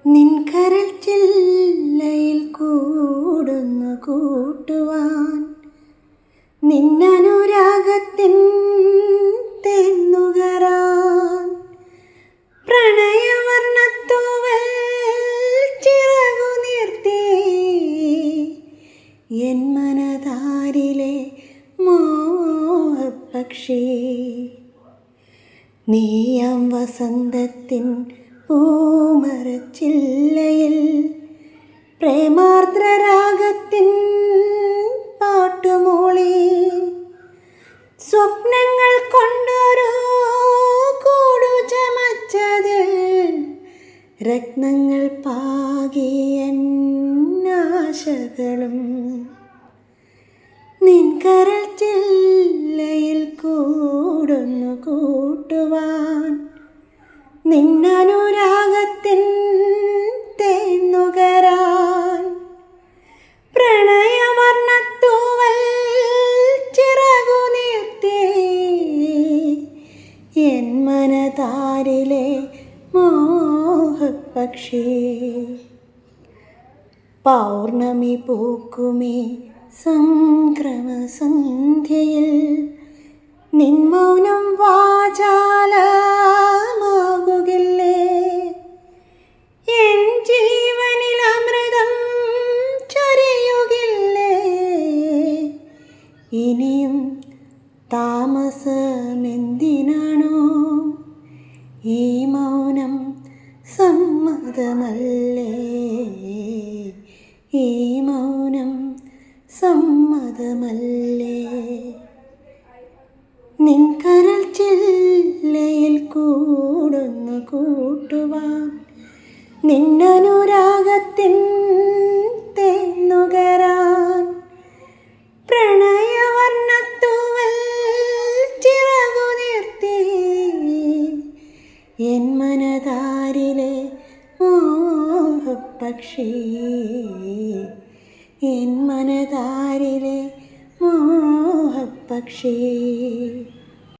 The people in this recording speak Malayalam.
നിൻകരൾ ചില്ലയിൽ കൂടുന്നു കൂട്ടുവാൻ നിന്നനുരാഗത്തിൻ തെന്നുകരാൻ പ്രണയവർണ്ണത്തൂവൽ ചിറകു നിർത്തി എൻ മനതാരിലെ മോഹപ്പക്ഷി നീയാം വസന്തത്തിൻ പൂമരച്ചില്ലയിൽ പ്രേമാർദ്രരാഗത്തിൻ പാട്ടുമൂളി സ്വപ്നങ്ങൾ കൊണ്ടൊരു കൂടു ചമച്ചതിൽ രത്നങ്ങൾ പാകിയൻ ആശകളും നിൻകരൾ ചില്ലയിൽ കൂടുന്നു കൂട്ടുവാൻ നിന്നനുരാഗത്തിൻ തേന്നുകരാൻ പ്രണയവർണ്ണത്തൂവൽ ചിറകു നിർത്തി എൻ മനതാരിലെ മോഹപ്പക്ഷി പൗർണമി പൂക്കുമേ സംക്രമസന്ധ്യയിൽ നിൻ മൗനം വാചാലമാകുകില്ലേ എൻ ജീവനിൽ അമൃതം ചൊരിയുകില്ലേ ഇനിയും താമസമെന്തിനാണോ ഈ മൗനം സമ്മതമല്ലേ ഈ മൗനം സമ്മതമല്ലേ നിൻകരൾ ചില്ലയിൽ കൂടുന്നു കൂട്ടുവാൻ നിന്നനുരാഗത്തിൻ തേന്നുകരാൻ പ്രണയവർണ്ണത്തൂവൽ ചിറകു നിർത്തി എൻ മനതാരിലെ മോഹപ്പക്ഷി എൻ മനതാരിലെ മോഹപ്പക്ഷി